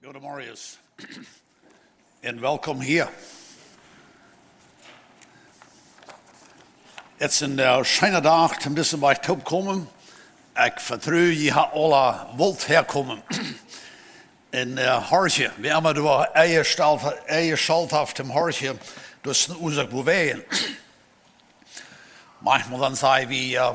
Goedemorgen en welkom hier. Het is een schöne dag om deze bij te komen. Ik vertrouw je gaat alle wilt herkomen. En Horje, we hebben door eigen schalthaft im Horje, dus onze bewegen. Manchmal dan zei we,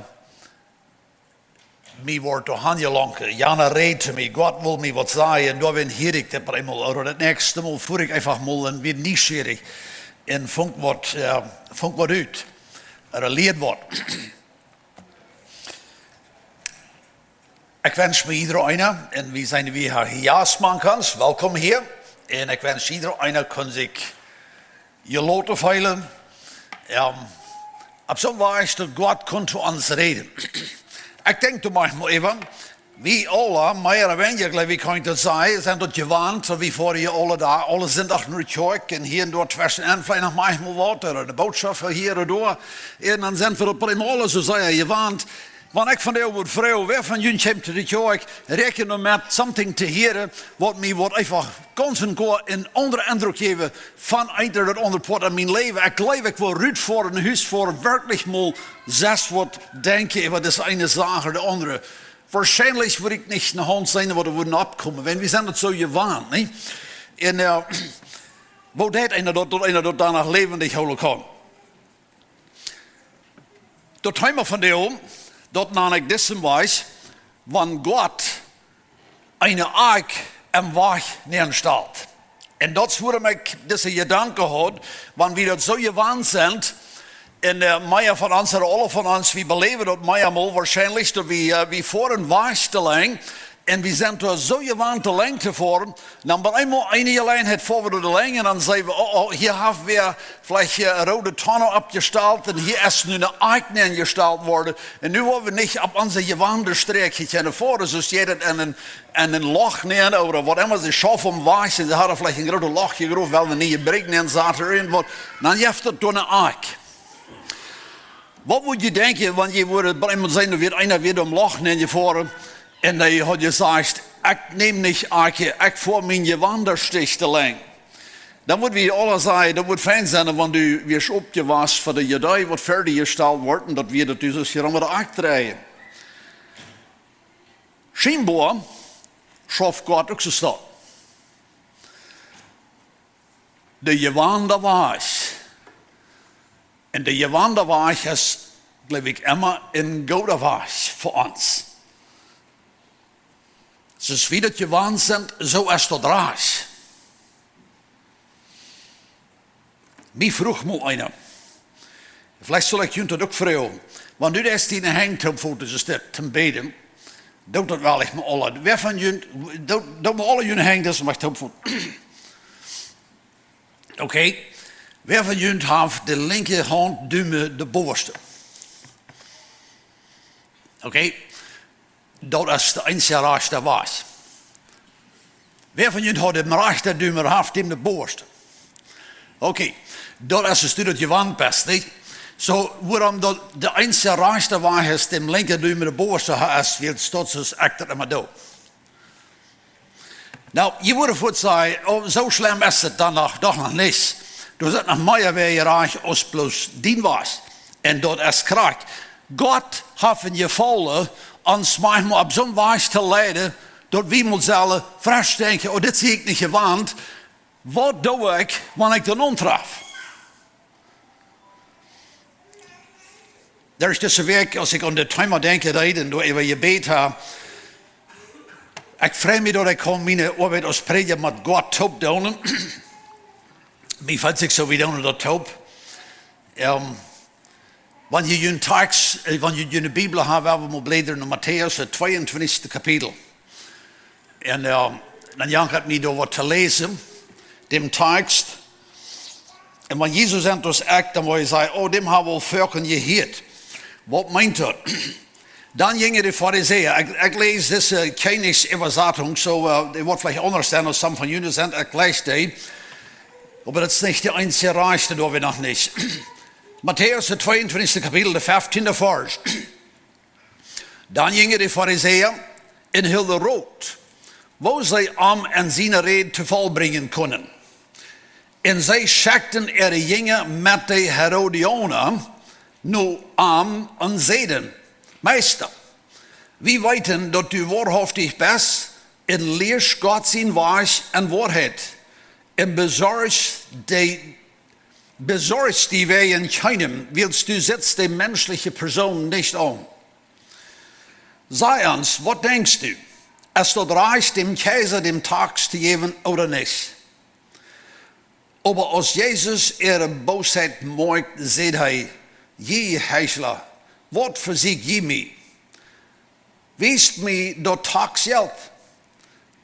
mij wordt door Hanje lonken. Jana reed te mij, God wil mij wat zeggen. En daar ben ik dat eenmaal. Oder het nächste Mal voer ik einfach mal en ben nieuwsgierig. En vond wat uit. Er leert wat. Ik wens me iedereen, en we zijn weer hiasmankans, welkom hier. En ik wens iedereen kan zich je laten veilen. Op zo'n wijze dat God kan tot ons reden. Ik denk toch manchmal even, wie alle, meer of weniger, geloof ik, kan ik dat zeggen, zijn dat gewend, zo wie voor je alle daar, alle zondag naar de kerk en hier en daar tussen en vielleicht nog manchmal wat, of de boodschapper hier en daar. En dan zijn we op alle zo zeggen, gewend. Want ik van de oude vrouw, weer van jullie komt to de kerk, rekenen met something te horen, wat mij wordt even constant een andere indruk geven vanuit dat andere pot in mijn leven. Ik leef ik wil ruud voor een huis voor werkelijk mal zes wat denken over das eine Sache de andere. Waarschijnlijk word ik niet naar hand zijn wat er worden opkomen, want we zijn het zo gewaan, niet? En wat dat einer dat danach levendig houden kan. Dat thema van de oom. Dat nam ik dessen wijs, wanneer God een ark en weg neerstelt. En dat is waarom ik deze gedanken had, wanneer we dat zo gewaan zijn, en meer van ons, alle van ons, we beleven dat meermaal waarschijnlijk, dat we voor een weg te lang, en we zijn er zo gewaan te lang te voeren, dan ben eenmaal een lijn het voor de lijn, en dan zeggen we, hier hebben we vielleicht een rode tonne opgesteld, en hier is nu een ark neergesteld worden, en nu worden we niet op onze gewaande streekje naar voren, dus je het in een loch neer, of wat immer ze schaffen om weg, en ze hadden vielleicht een grote loch gegroeid, wel een nieuwe brik neer zaten erin, maar dan heeft het door een ark. Wat moet je denken, want je wordt bij iemand zijn, er weer einer weer om loch neer voren, en dan had je gezegd, ik neem niet arke, ik voor mijn gewanderstich te lang. Dan moeten we alle zeggen, dat moet fijn zijn, want u weer opgewassen voor de judei wat verder gesteld wordt, en dat we dat dus hier met de ark draaien. Scheinbaar schafft God ook zo staat. De gewande weg. En de gewande weg is, geloof ik, immer een goede weg voor ons. Dus wie dat gewaan zijn, zo is dat raar. Wie vroeg me einer. Vielleicht zal ik jullie dat ook vragen. Want nu is die een hangtop dus te beden. Doe dat wel echt met alle. Wie van jullie, doe me alle jullie hang, dat is mijn topvoet. Oké. Wie van jullie heeft de linkerhand duimen de bovenste? Oké. Dat is de enige rechte weg. Wie van jullie had de rechterduim haft in de bovenste? Oké, dat is een studie dat je wanpest, niet? Zo, waarom dat de enige rechte weg is, de linkerduim de bovenste is, wil dat dus ik dat immer doe. Nou, je wordt voor zeggen, zo slim is het dan nog niet. Er zit nog meer weer recht als plus dien was. En dat is krak. God heeft in gevallen ons manchmal op zo'n wijze te leiden, dat we moeten zelf fresh denken, dit zie ik niet gewend. Wat doe ik wanneer ik dan ontraf? Er is deze week, als ik aan de thema denk, en door even je beet heb, ik vrees me dat ik gewoon mijn arbeid als prediker met God top doen. Mij vindt zich zo wie doen dat top. Wanneer je een tekst, wanneer je een Bijbel hebt, hebben we bladeren naar Matthäus, het 22e kapitel. En dan jankt het me door wat te lezen, dem tekst. En wanneer Jezus en ons echt, dan wil je zeggen, dem hebben we volken gehoord. Wat meint dat? Dan gingen de fariseeën, ik lees deze kennisübersetzung, zo, die wordt vielleicht anders zijn als some van jullie zijn, ik lees die. Maar dat is niet de enige reiste, door we nog niet. Matthäus, het 22e kapitel, de 15e vers. Dan gingen de fariseeën in heel de rood wo sie en zijn reden te val brengen kunnen. En zij schickten ihre Jünger met de Herodianer nu en zeiden, Meester, wie weten dat u waarhaftig bent en leert God zijn woord en waarheid en bezorgst die wij in keinem, willst du setzt de menschliche Person nicht an. Sei uns, wat denkst du? Es dort reicht dem Kaiser dem Tags zu geben oder nicht? Aber als Jesus ihre Bosheit merkt, sagt er, je Heuchler, wat versieg je mij? Weest mij dat Tags Geld?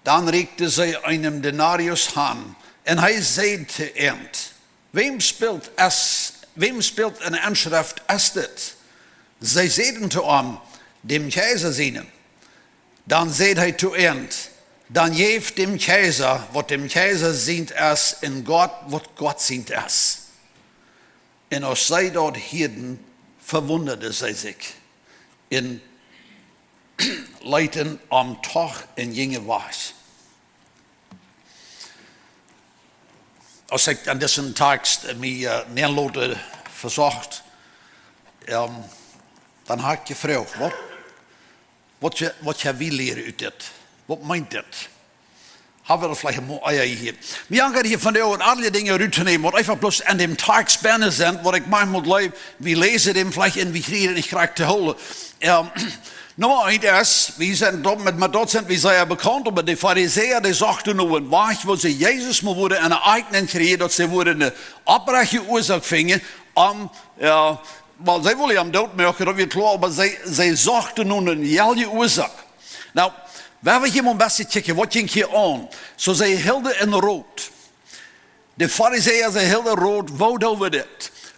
Dann regte sie einem Denarius an, und er sagte ihm, wem spielt eine Anschrift ist das? Sie sagten zu ihm, dem Kaiser seinen. Dann sagt er zu ihm, dann geeft dem Kaiser, was dem Kaiser sind es, in Gott, was Gott sind es. Und als sie dort hielten, verwunderte sie sich. In Leuten am Tag in Jinge war. Als ich an diesem Tag mir Nederlote versucht, dann habe ich gefragt, wat je wil leren uit dit? Wat meint dit? Hebben we er vielleicht een Eier hier? Wir haben hier von der alle Dinge rüberzunehmen, was einfach bloß an dem Tag spannend sind, wo ich manchmal glaube, wir lesen dem vielleicht in wie kriegen ich kriege zu holen. Nummer 1 ist, wir sind dort dort sind wir sehr bekannt, aber die Pharisäer, die sagten nur, wo sie Jesus mal wurde eine eigenen kriegen, dass sie wurde eine abbreche Ursache fingen, weil sie wollen am Tod merken, das wird klar, aber sie sagten nun eine jährliche Ursache. Nou, wenn wir hier mal ein bisschen checken, was ging hier an? So sie hielden in Rot. Die Pharisäer, sie hielden Rot, wo do wir das?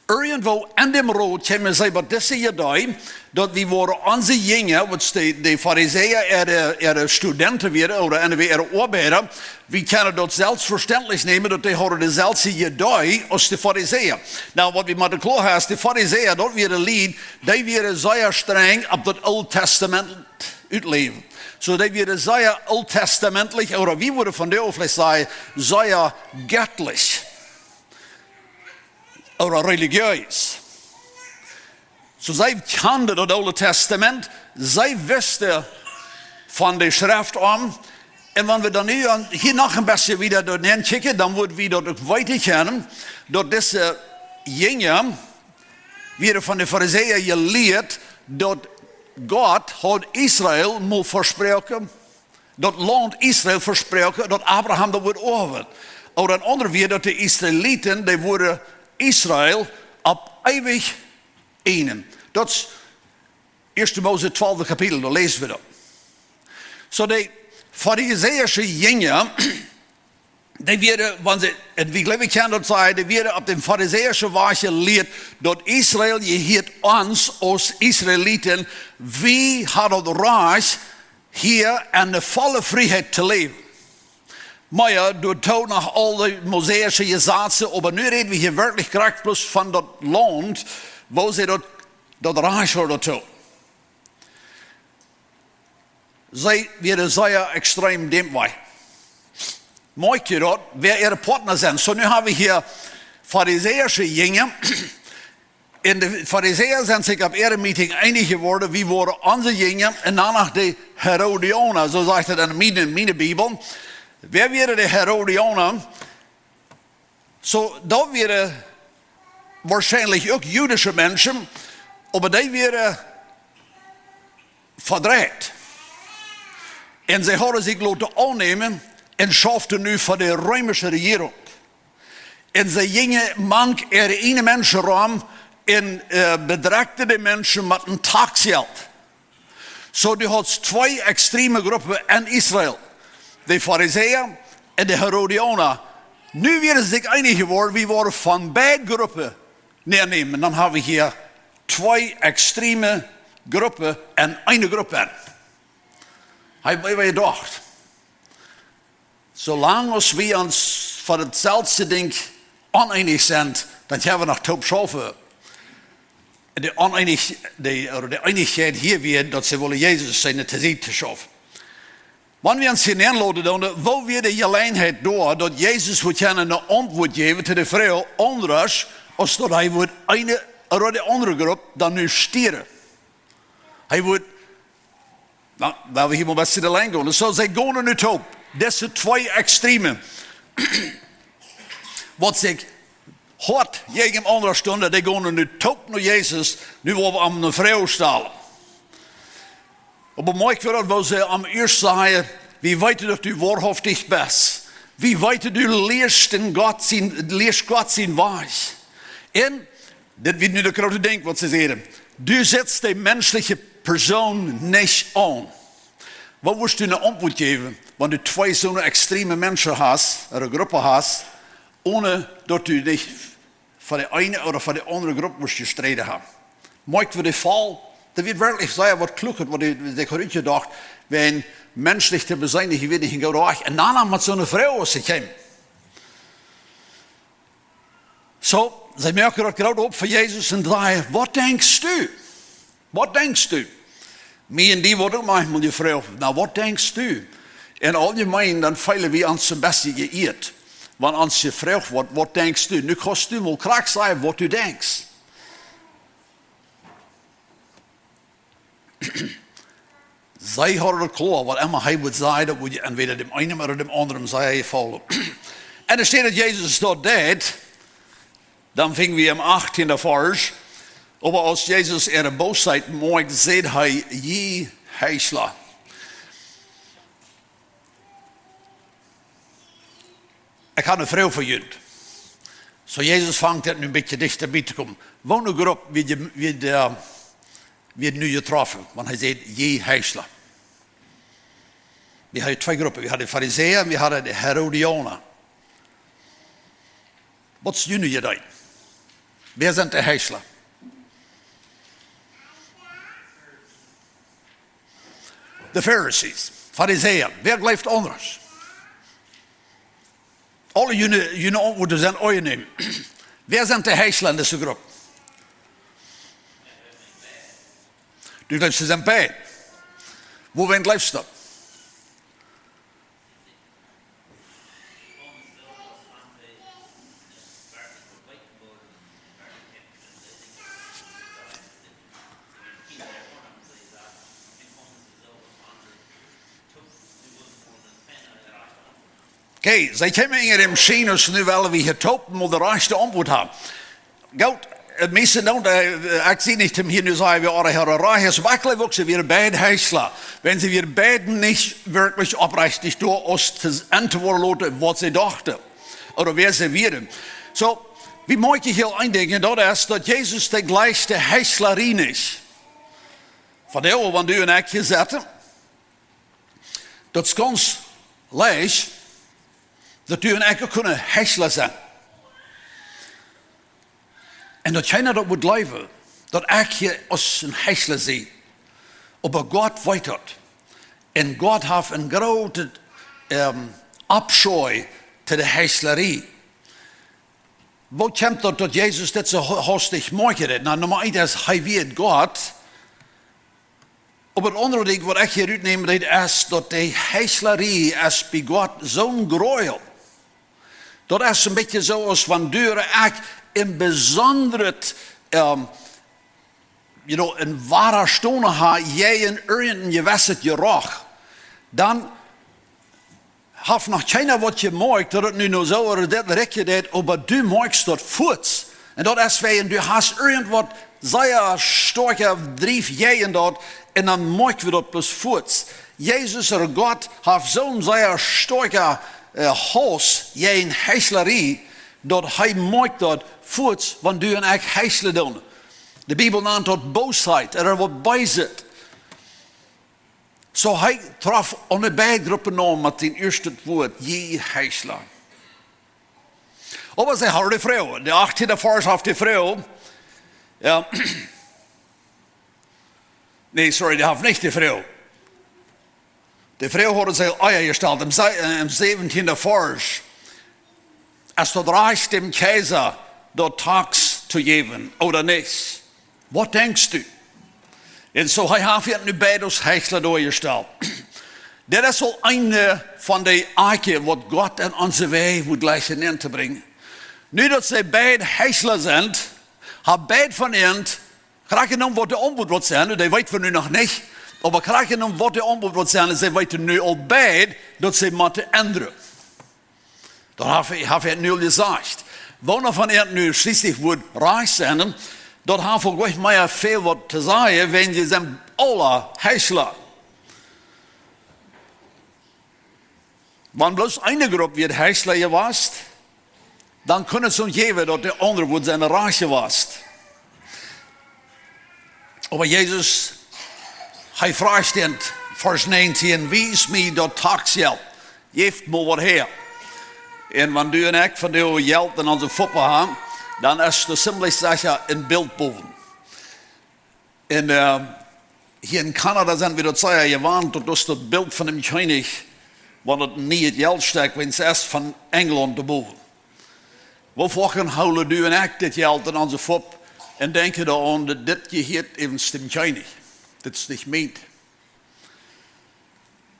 Irgendwo in dem Rot kamen sie bei dieser Idee, dass wir waren unsere Jünger, was die Pharisäer ihre Studenten waren, oder ihre Arbeiter, wir können das selbstverständlich nehmen, dass die haben dieselbe Idee als die Pharisäer. Nou, was wir mal klar haben, die Pharisäer, dort wir Lied, die waren sehr streng auf das Alte Testament uitleven. So die waren sehr alttestamentlich, oder wie würde von der vielleicht sagen, sehr göttlich. Oder religiös. So sie kannten das Alte Testament, sie wussten von der Schrift an. Und wenn wir dann hier noch ein bisschen wieder hinschicken, dann würden wir dort weiter kennen, dass diese Jünger wieder von den Pharisäern gelehrt, dass Gott hat Israel mal versprochen, das Land Israel versprochen, dass Abraham das wird erben. Oder ein anderer wieder, dass die Israeliten, die wurden Israel ab ewig einen. Dat is 1 Mose 12 Kapitel, da lesen wir das. So die pharisäische Jünger, die werden, wenn sie, wie glaube ich kann das sagen, die werden ab dem pharisäischen Weise gelehrt, dass Israel gehört uns als Israeliten, wie hat das Reich hier in der volle Freiheit zu leben. Maar door toon nach al die Mosaische Gesetze, aber nu reden wir hier wirklich direkt bloß von dat Land, wo sie dat Reich oder tun. Sie werden sehr extrem dem Weg. Merkt ihr dort, wer ihre Partner sind? So, nu haben wir hier pharisäische Jünger. In de Pharisäer sind sich auf ihrem Meeting einig geworden, wie waren unsere Jünger, und danach die Herodianer, so sagt es in meine Bibel. Wer wäre der Herodianer? So, da wäre wahrscheinlich auch jüdische Menschen, aber die wären verdreht. Und sie haben sich lassen annehmen und schafften nu für die römische Regierung. Und sie gingen manch ihre Menschenraum und bedreckten die Menschen mit einem Tagsgeld. So, du hast zwei extreme Gruppen in Israel. Die Pharisäer und die Herodianer. Nu werden sie sich einig geworden, wie wir von beiden Gruppen nehmen. Dann haben wir hier zwei extreme Gruppen und eine Gruppe. Haben wir gedacht, solange wir uns für das selbe Ding uneinig sind, dann haben wir noch taub schaffen. Die Einigkeit hier wird, dass sie wollen Jesus seine Zeit schaffen. Wanneer we ons hineinladen doen, wil we de gelegenheid door dat Jezus wordt een antwoord geven te de vrouw anders, als dat hij wordt een uit de andere groep dan nu stieren. Hij wordt, nou, laten we hier maar best de lijn gaan. Dus zij gaan er nu op. Deze twee extremen. Wat zich hard tegen andere stunden, die gaan er nu op naar Jezus, nu willen we aan een vrouw stellen. Aber mooi wordt wat ze am eerst zeggen, wie weet dat u waarhaftig bent? Wie weet dat u leerst God zijn wijs? En, dit wordt nu de grote ding wat ze zeggen. Du zet de menselijke persoon niet aan. Wat moest u een antwoord geven? Wanneer u twee zo'n extreme mensen hebt, een groepen hebt, ohne dat u niet voor de ene of voor de andere groep moest gestreden hebben. Mooi voor de val. Dat wird wirklich sehr wat klug, wat ik had gedacht, wenn menschlich te beseinigen, je weet niet gedacht. En daarna met zo'n vrouw als ze kwam. Zo, zij merken dat groot op voor Jezus en zeggen, wat denkst u? Wat denkst u? Mij en die wordt ook manchmal die vrouw, nou wat denkst u? En algemeen dan veilen we ons een beetje geëerd. Want als je vraagt, wat denkst u? Nu kost u wel kracht zeggen wat u denkt. Zij hadden het klaar, wat immer hij would zeggen, dat moet je entweder dem ene of dem anderen zeggen volgen. En er staat dat Jezus dat deed, dan vingen we hem 18 vers. Maar als Jezus er een boosheid maakt, zegt hij, je heisla. Ik had een vrouw voor jullie. Zo Jezus vangt het nu een beetje dichterbij te komen. Woon een groep wie nu getroffen, want hij zei, je heisla. We hadden twee groepen. We hadden de Farizeeën en we hadden de Herodianen. Wat is jullie gedaan? Wie zijn de heisla? De Pharisees, Farizeeën. Wie blijft anders? Alle jullie antwoorden zijn ooit. Wie zijn de heisla in deze groep? Du leefst in bij. Wo leefst du? Oké, zij komen in de machine, nu willen we het hopen, maar de rechte antwoord hebben. Goed. Het meeste nou, ik zie niet hem hier nu zeggen, we are herreichen, aber ich glaube auch, sie wir beide heisla. Wenn sie wir beiden nicht wirklich aufrichtig durch uns zu antworten, was sie dachten. Oder wer sie wären. So, wie mag ich hier eindenken, dat is dat Jezus de gleiche heislerie is. Van de oor, wanneer u en ik zetten, dat is ganz leicht, dat u en ik kunnen heiselen zijn. En dat jij dat moet leven, dat ik je als een heisler zie. Maar God weet dat. En God heeft een grote afschuw te de heislerie. Wat komt dat Jezus dit zo hastig maakt? Nou, nummer 1 is, hij weet God. Maar het andere ding wat ik hier uitneem, is dat de heislerie is bij God zo'n groeil. Dat is een beetje zoals wanneer ik in bijzonder een ware stonde ha, jij in irgendein gewasset geroch, dan heeft nog keiner wat je maakt, dat het nu nog zo is, dat rekje dat, maar du maakt dat voets. En dat is wij, du hast irgendwat zeer sterke drief jij in dat, en dan maakt we dat plus voets. Jezus, er God, heeft zo'n zeer sterke hals, jij in heislerie, dat hij maakt dat voets, want du en ik heiselen doen. De Bijbel naam dat boosheid, er wat bij zit. Zo hij traf aan de beide groepen aan met het eerste woord, je heiselen. Maar ze hadden de vrouw, de 18e vers heeft de vrouw. Ja. Nee, sorry, die heeft niet de vrouw. De vrouw hadden zich eier gesteld, im 17e vers. Als dat reicht dem Kaiser, dat tax te geven, oder niet? Wat denkst u? En zo hij heeft het nu bij ons heiselen doorgesteld. Dat is al een van de arken wat God in onze weg moet gleich in te brengen. Nu dat ze beide heiselen zijn, hebben beide van hen graag genomen wat de ombud wordt zijn. Dat weten we nu nog niet. Maar graag genomen wat de ombud wordt zijn. En ze weten nu al beide dat ze moeten änderen. Dat heb ik nu al gezegd. Wanneer van hen nu schließlich wordt reich zijn, dat heeft volgens mij veel wat te zeggen, wenn je zijn alle heiselen. Wenn bloß eine Gruppe wird heiselen geweest, dan kan het zo geven dat de andere wordt zijn reich geweest. Aber Jesus, hij vraagt in vers 19, wie is mij dat taxgeld? Geeft me wat her. En wanneer du en ik van de geld in onze foppen hebben, dan is het simpelweg zeggen een beeld boven. En hier in Canada zijn we dat zeggen gewarnt, dat is dat beeld van een koning, want het niet het geld steekt, wenn het is van Engeland erboven. Waarvoor houden du en ik dit geld in onze fop en denken eraan dat dit geheert even stem koning. Dat is niet meent.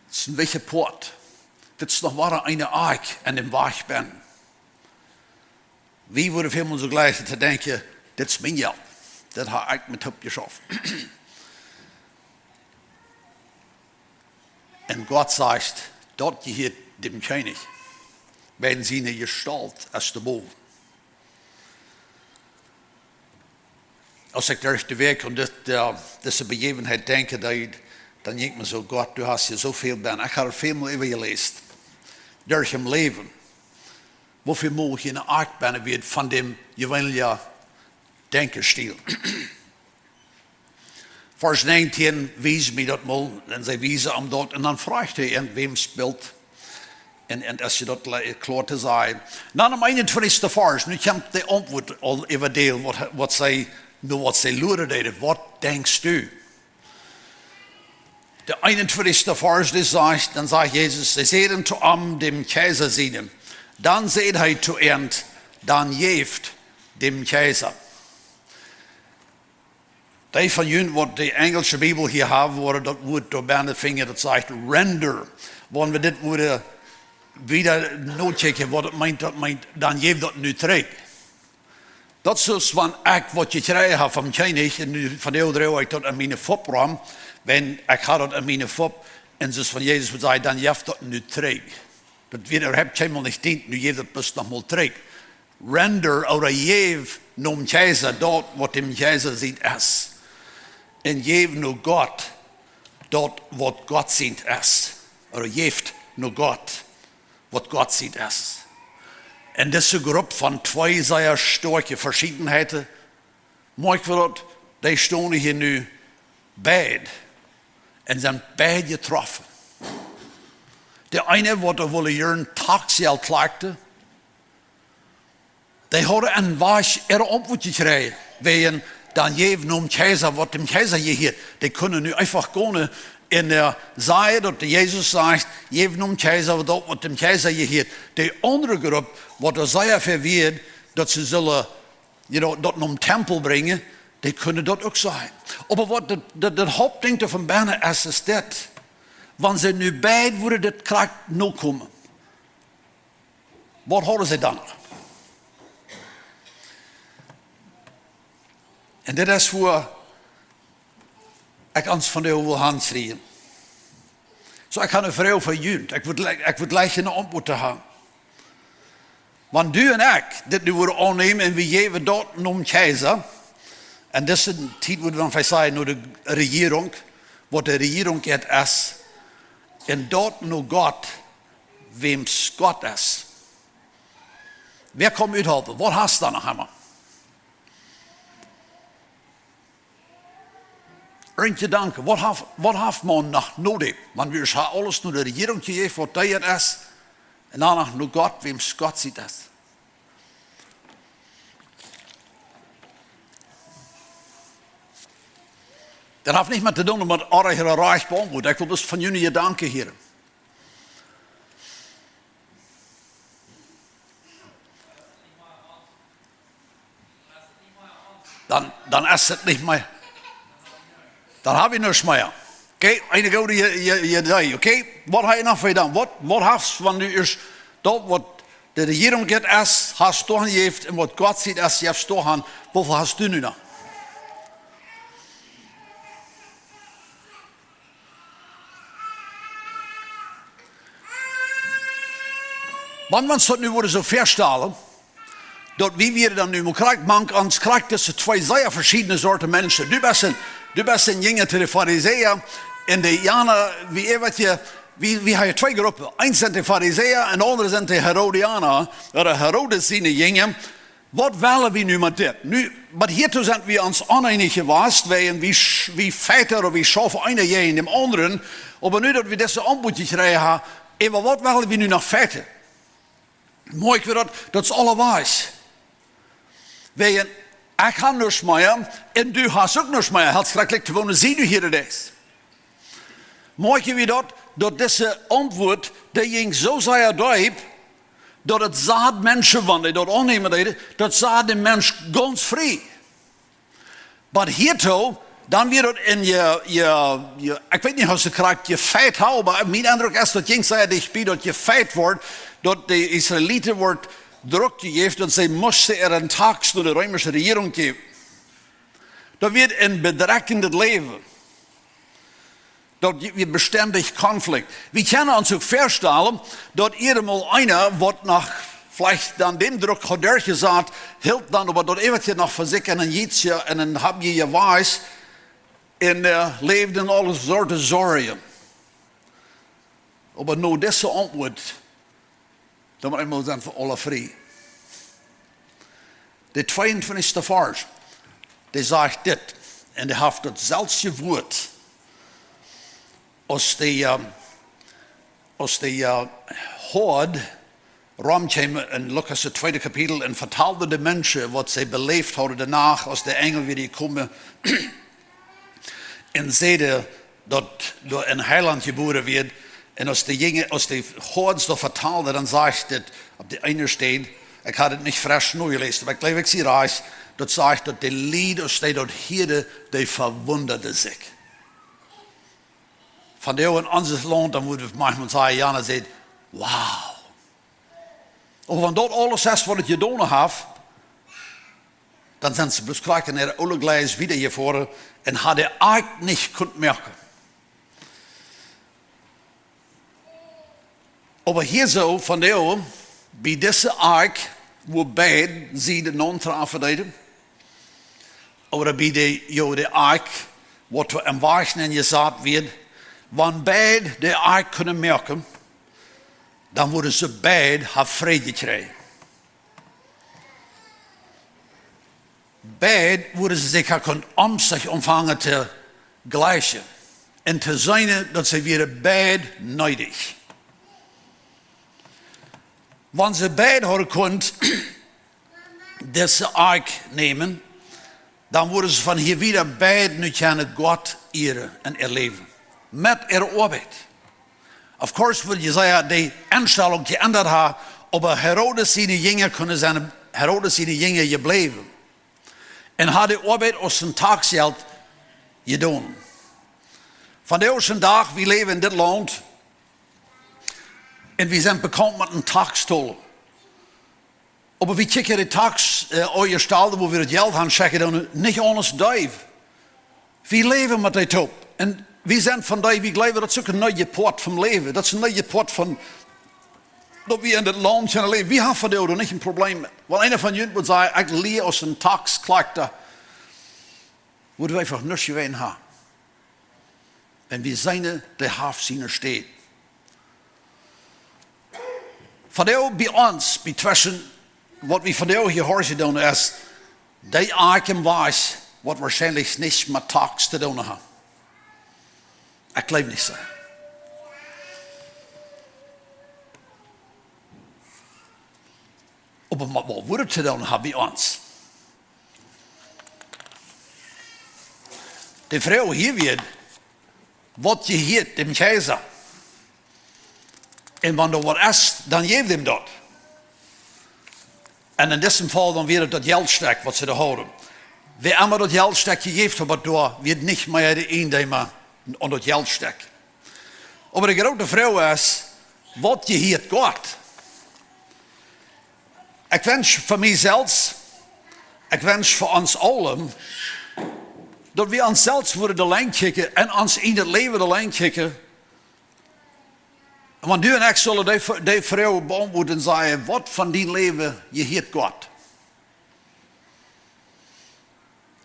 Het is een wichtige poort. Dit is nog maar een ark en een weg ben. Wie wordt helemaal zo gleich te denken, dit is mijn geld. Dat heb ik met hulp geschaffen. En God zegt, dat geheert dem koning. Wenn sie eine Gestalt als de boven. Als ik durch de week aan deze begevenheid denk, dan denk ik me zo, God, du hast je zoveel ben. Ik heb er veel meer over gelezen. Durch hem leven. Hoeveel mogelijk je een ark ben wird van dem gewöhnlichen Denkerstil. Vers 19 wijst mij dat mal, en zij wijzen hem dat, en dan vraagt hij in wem speelt. En als je dat klaar te zeggen. Dan am 21. vers, nu komt de antwoord al over deel, wat zij loeren deden. Wat denkst du? De 21. vers, dan zegt Jezus, ze zeiden zu dem Keizer zienen. Dan zei hij zu end, dan geeft dem Keizer. Die van jullie wat de Engelse Bijbel hier hebben, worden dat woord door bijna vinger, dat zegt render. Wanneer we dit worden wieder noodchecken wat het meint, dan geeft dat nu terug. Dat is dus van ik wat je krijgt van koning, en nu van de oudere ik dat aan mijn fop ram, wenn ik ga dat aan mijn fop, en dus van Jezus wordt zeggen, dan geeft dat nu terug. Dat weer hebt helemaal niet dient, nu geeft dat best nog maar terug. Render, oder geef nom keizer dat wat dem keizer ziet is. En geef nu God dat wat God ziet is. Oder geeft nu God wat God ziet is. En deze groep van twee zeer sterke verscheidenheden, mooi dat, die staan hier nu beide. En zijn beide getroffen. De ene wat er willen jaren taxgeld klaagde, die hadden een was antwoord gekregen. Wegen dan geven om keizer wat dem keizer hier. Die kunnen nu einfach gaan en zeggen dat Jezus zegt, geven om keizer wat dem keizer hier. De andere groep wat er zeer verweerd dat ze zullen dat naar een tempel brengen, die kunnen dat ook zeggen. Maar wat het hoofdding van bijna is dit. Want ze nu beide worden dit kracht nou komen. Wat houden ze dan? En dit is voor ik ons van de wil handschreeuwen. Zo ik ga een vrouw van jullie. Ik wil gleich een antwoord hebben. Want du en ik dit nu worden aannemen en we geven dat om keizer. En dit is een tijd waar we dan zeggen naar de regering. Wat de regering het is. En dat naar God, wem God is. Wer komt uithelpen? Wat hast du dan nog helemaal? Eentje danken. Wat heeft man nog nodig? Want we hebben alles naar de regering gegeven wat dat is. En dan nog naar God, wem God ziet is. Dat heeft niet meer te doen met aardige reich beantwoord. Ik wil dus van jullie je danken, Heer. Dan is het niet meer. Dan heb je niks meer. Oké, eindig oude je day, oké? wat heb je nog gedaan? Wat hast van nu is dat wat de regering gaat als hast toegegeven en wat God ziet als je hebt toegaan, hoeveel hast du nu nog? Want we dat nu worden zo verstellen, dat wie wir dan nu man ons krijgt tussen twee zeer verschillende soorten mensen. Du bent een jongen te de fariseeën en de jana, wie heb je twee groepen. Eén zijn de fariseeën en de andere zijn de Herodianen. De Herodes zijn de jongen. Wat willen we nu met dit? Nu, maar hiertoe zijn we ons oneinig geweest, wie feiter of wie schaffen een je in dem anderen. Maar nu dat we deze aanbod krijgen, even wat willen we nu nog feiten? Mooi, dat is allerwijs. Ik ga niks meer en du hast ook niks meer. Het schrikkelijk te wonen, zie je hier het is. Mooi wie dat deze antwoord, dat ging zo zeer diep, dat het zaad mensen wanden, dat aannemen deden, dat zaad de mens ganz vrij. Maar hiertoe, dan weer dat in je, ik weet niet hoe ze krijgt, je feit houden, maar mijn indruk is dat ging zeer dichtbij, dat je feit wordt, dat de Israëlieten wordt druk gegeven, dat zij moesten een taak door de Römische regering geven. Dat werd een bedreigend leven. Dat wird beständig Konflikt. Wir können uns auch vorstellen, dass einmal einer, was nach vielleicht dann dem Druck hat durchgesagt, hielt dann aber dort ewig noch für sich einen Jitzje und dann hab je weiß, und lebt in alle Sorten Sorgen. Aber nur diese Antwort, dann muss man sein für alle frei. Der 22. Vers, der sagt das, und der hat das selbst Wort. Als die Horde rondkwam in Lukas het tweede kapitel en vertelde de mensen wat zij beleefd hadden daarna, als de engel weer komen en zeiden dat door een heiland geboren werd. En als de Horde dat vertelde, dan zegt het op de ene steen, ik had het niet frisch nu gelezen, maar ik geloof ik zie reis, dat zegt dat de lied, als die dat hielden, die verwonderde zich. Van der in ons land, dan moeten we manchmal zeggen, Jana zegt, wauw. Of van dat alles is wat het gedaan heeft, dan zijn ze beschrijven naar de oude gleis wieder hier voor en hadden eigenlijk niet kunnen merken. Maar hier zo, van der bij deze ark, wo beide sie de non-trafen deden, of bij de ark, wat we in Weichen gezegd wird, wanneer beide de ark kunnen merken, dan worden ze beide haar vrede krijgen. Beide worden ze zich kunnen om zich ontvangen te gleichen. En te zijn dat ze weer beide nodig. Wanneer ze beide hadden kunt deze ark nemen, dan worden ze van hier weer beide nu kunnen God eren en erleven. Met arbeid. Of course wil je zeggen, die instelling geändert heeft, maar Herodes zijn jongen kunnen zijn, Herodes zijn jongen gebleven. En had de arbeid als een taakgeld gedaan. Van de eerste dag, we leven in dit land. En we zijn bekend met een taakstol. Maar we kijken de taaks uitgestalten, waar we het geld gaan checken, dan niet anders duif. We leven met die top. En we zijn van die, we geloven dat is ook een nieuwe poort van leven. Dat is een nieuwe poort van, dat we in dit land kunnen leven. We hebben van die niet een probleem met. Want een van jullie moet zeggen, ik leer als een taaksklechter, moeten we einfach niks geweten hebben. En we zijn de halfziener steed. Van die bij ons, bij tussen, wat we van die gehoord doen is, die arken was, wat waarschijnlijk niet met taaks te doen hebben. Ik geloof niet zo. Maar wat wordt het te doen hebben bij ons? De vrouw hier weer, wat je hier dem keizer. En wanneer er wat is, dan geef hem dat. En in dit geval dan weer dat geldstek wat ze er houden. Wie immer dat geldstek gegeven hebben, door wird niet meer de eendemer aan dat geldstek. Maar de grote vraag is, wat je hier God? Ik wens voor mijzelf, ik wens voor ons allen, dat we onszelf worden de lijn kijken en ons in het leven de lijn kijken. Want nu en ik zullen die vrouw beantwoorden en zeggen, wat van die leven je hier God?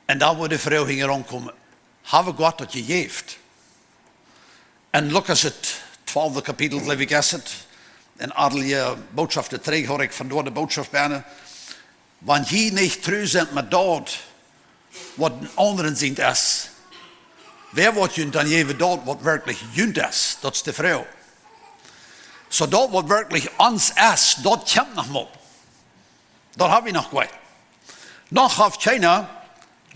En dan wordt de vrouw ging rondkomen, hebben God dat je geeft? En Lucas het 12e kapitel, geloof ik is het. En alle boodschappen terug hoor ik vandoor de boodschap bijna. Want je niet trouw bent met dat wat anderen zien is. Wer wordt je dan geven dat wat werkelijk junt is? Dat is de vrouw. Zo dat wat werkelijk ons is, dat komt nog maar. Dat hebben we nog kwijt. Nog heeft China,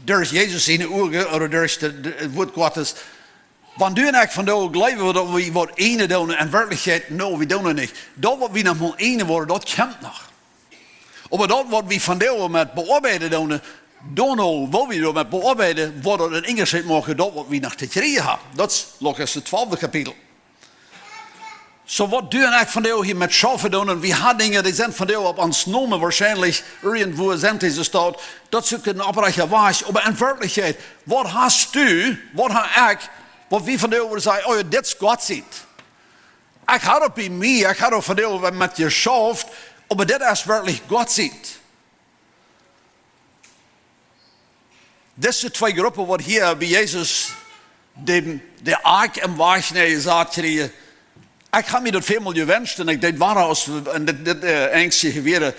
daar is Jezus in de ogen, of daar is het woord Gottes. Want nu en ik vandaag geloven dat we wat ene doen en werkelijkheid, no, we doen het niet. Dat wat we nog maar ene worden, dat komt nog. Maar dat wat we vandaag met bearbeiden doen, dan al wat we met bearbeiden, wordt het een ingeschreven mogen dat wat we nog te krijgen hebben. Dat is Lucas het 12e kapitel. Zo wat doen ik vandaag hier met schaffen doen, en we hebben dingen die zijn vandaag op ons noemen, waarschijnlijk irgendwo zijn deze staat, dat ze kunnen oprechten was. Maar in werkelijkheid, wat hast u, wat heb ik, wat we vandaag willen zeggen, oh ja, dit is God ziet. Ik had het bij mij, ik had het vandaag met je schaft, maar dit is werkelijk God ziet. Deze twee groepen wat hier bij Jezus de ark en waag naar je zaad kregen. Ik had me dat veel gewenst en ik deed waar als we dit engstje geweren.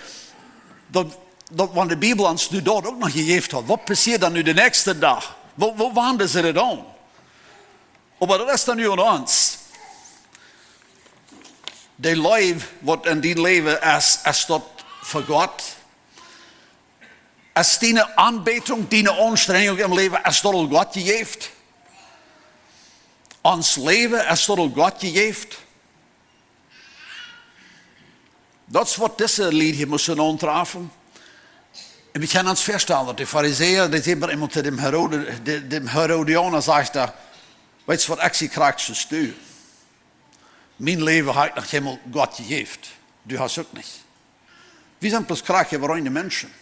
Dat want de Bijbel ons nu dat ook nog gegeven had. Wat passeert dan nu de nächste dag? Wat wanden ze het aan? Maar dat is dan nu aan ons. De leven wat in die leven is dat voor God. Is die aanbetung, die aanstrengung im leven, is dat al God gegeven? Ons leven is dat al God gegeven? Dat is wat deze lied hier moesten aantreffen. En we kunnen ons voorstellen dat de fariseeën, die hebben iemand dem Herodianer zegt, weet je wat ik zie krijgt ze stuur. Mijn leven heeft nog helemaal God gegeven. Du hast ook niet. We zijn pas krijgen waarin de mensen.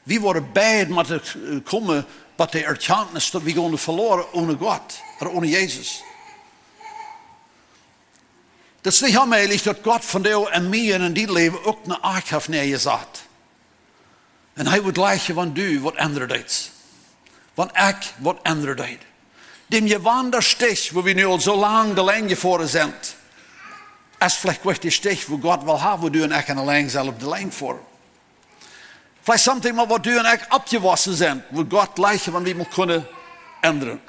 We worden beid met het komen, dat de erkennis dat we gaan verloren ohne God, ohne Jezus. Dat is niet aanmerkelijk dat God van jou en mij en in dit leven ook een ark heeft neergezet. En hij wil lijken van u wat ändert iets. Want ik wat ändert iets. Dem je wanderstich, waar we nu al zo lang de lijn gevoeren zijn, is vielleicht de stich, waar God wil hebben, waar u en ik en alleen zelf de lijn voor. Vielleicht something wat u en ik opgewassen zijn, waar God lijken van wie we kunnen änderen.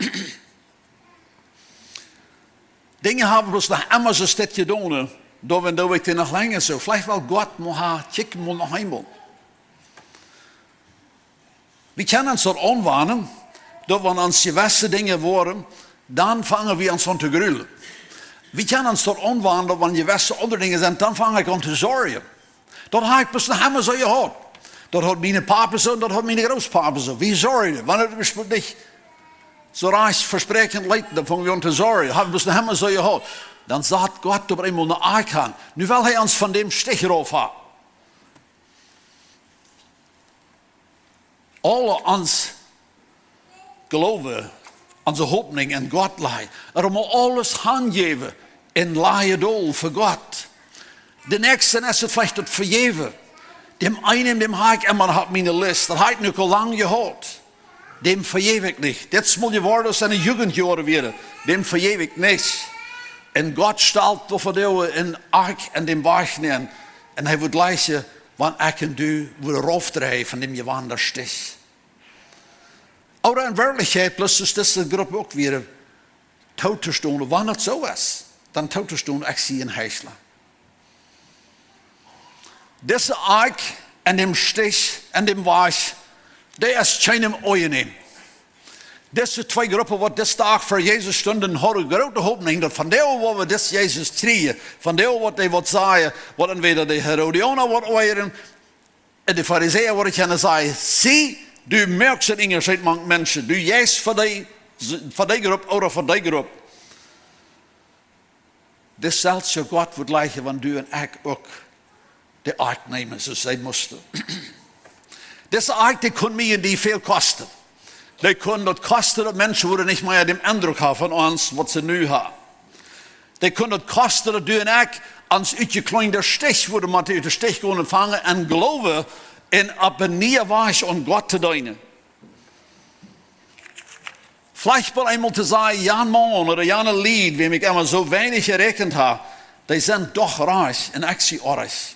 Dingen hebben we nog immer zo steeds gedaan, dat we het nog langer zo. Vielleicht wel God moet kijken moet nog eenmaal. We kunnen ons dat aanwanen, dat we ons gewisse dingen worden, dan vangen we ons aan te gruwelen. We kunnen ons dat aanwanen, dat we gewisse andere dingen zijn, dan vangen we aan te zorgen. Dat heb ik pas nog immer zo gehad. Dat had mijn papa zo, dat had mijn groospapa zo. Wie zorgen? Wanneer is het niet zo reich versprechend leid, dan vangen we aan te zorgen. Hebben we nog immer zo gehad. Dan zat God op eenmaal naar ark gaan. Nu wil hij ons van dem stich erop hebben. Alle ons geloven, onze hoopning en God lie. Er moet alles aangeven in laaie doel voor God. De nächste is het vielleicht het vergeven. Dem einen, dem heb ik immer op mijn list. Dat heb ik nu al lang gehad. Dem vergeef ik niet. Dit moet je worden als een jugendjaren weer. Dem vergeef ik niet. En God stelt door de in ark en dem waag neer. En hij wordt lezen, want ik en u worden roofdrijven van dem je wanderstich. Aber in werkelijkheid plus is deze groep ook weer toe te staan. Wanneer het zo is, dan toe te staan, ik zie een heiselen. Deze ark en dem stich en dem waag, die is geen oeien. Deze twee groepen wat deze dag voor Jezus stonden, hadden grote hoop dat van deel wat we deze Jezus kregen, van deel wat hij wat zei, wat entweder de Herodianer wat oeieren, en de Fariseeën wat kunnen zeggen, zie, du merkt het ingeschreven met mensen, du juist voor die groep of voor die groep. Dezelfde God wordt lijken wanneer du en ik ook de ark nemen, zoals zij moesten. Deze ark die kon mij en die veel kosten. Die kon dat kosten dat mensen worden niet meer de indruk hebben van ons wat ze nu hebben. Die kon dat kosten dat du en ik ons uit je kleine stich worden, maar uit de stich gaan ontvangen en geloven in op een nieuwe wijze aan God te dienen. Vielleicht mal einmal zu sagen, Jan Mann oder Jan Lied, wem ich immer so wenig gerechnet habe, die sind doch reich und ich sie reich.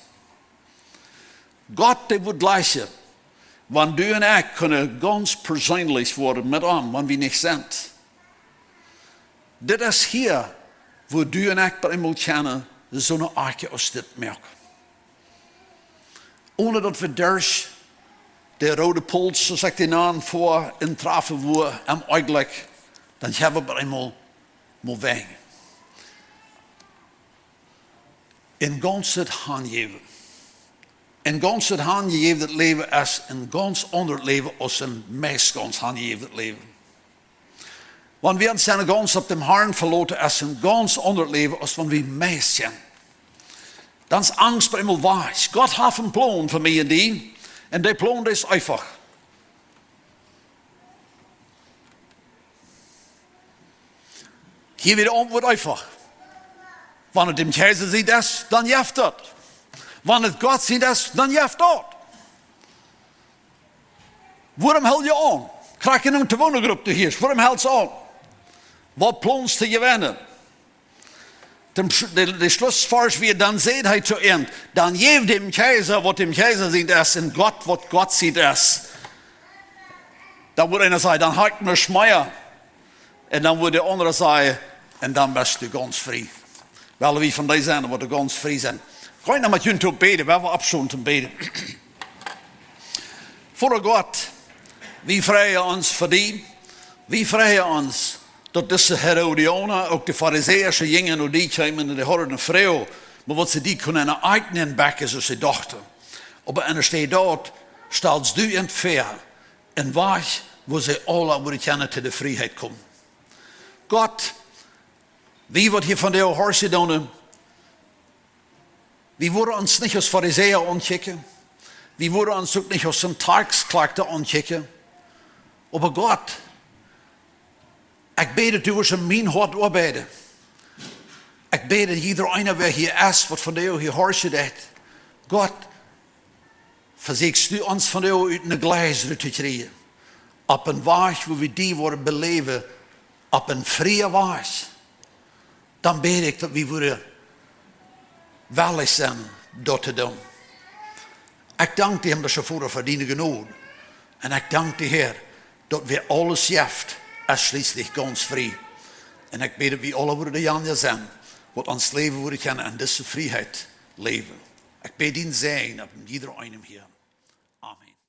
Gott, der wird gleiche, wenn du und ich können ganz persönlich werden mit ihm, wenn wir nicht sind. Das ist hier, wo du und ich bei einmal kennen, so eine Arke aus dit merken. Ohne dass wir durch der rode Puls, zoals ik die naam voor intrafen woe, en eigenlijk, dan hebben we eenmaal moet wegen. In gans het handgeven. In gans het handgeven het leven is een gans ander leven als een meest gans handgeven het leven. Want we zijn gans op dem Herrn verloten is een gans ander leven als wanneer we meest zijn. Dan is angst bij eenmaal wijs. God heeft een plan voor mij en die. En die plan is einfach. Hier weer de antwoord einfach. Wanneer het dem Keizer ziet is, dan jeft dat. Wanneer het God ziet is, dan jeft dat. Waarom held je aan? Krijg je een gewone te hier? Waarom held ze aan? Wat plans te gewinnen? De Schlussvers weer, dan zegt hij zu eind, dan geef dem Keizer wat dem Keizer ziet is en God wat God ziet is. Dan wordt einer zeggen, dan hakt me schmeier. En dan wordt de andere zeggen, en dan best u ganz vrij. Wel wie van die zijn, worden ganz vrij zijn. Ga je nou met jullie toe beden, we hebben opzoen te beden. Voor God, wie vrijen ons voor die, wie vrijen ons dat deze Herodianen, ook de Farizeeërs, jongen en die kwamen en die hadden een vrouw, maar wat ze die kunnen eigenen bakken zoals ze dachten. Maar en er staat dat, stelt du in het ver, en waar, wo ze alle worden kennen te de vrijheid komen. God, wie wordt hier van de hoorse doen? Wie worden ons niet als Farizeeën aankijken? Wie worden ons ook niet als een taaksklechter aankijken? Maar God, ik bid dat u ons in mijn hart arbeiden. Ik bid dat iedereen weer hier is, wat van jou hier hoort je dat. God, verzekst u ons van jou uit een glijzer te krijgen. Op een weg waar we die worden beleven, op een vrije weg. Dan bid ik dat we worden wel eens zijn dat te doen. Ik dank de hem dat ze voor verdienen genoeg. En ik dank de Heer dat we alles jeft. Is schließlich ganz vrij. En ik bid dat we alle worden Janja zijn, wat ons leven worden kennen en deze vrijheid leven. Ik bid in zijn op iedereen hier.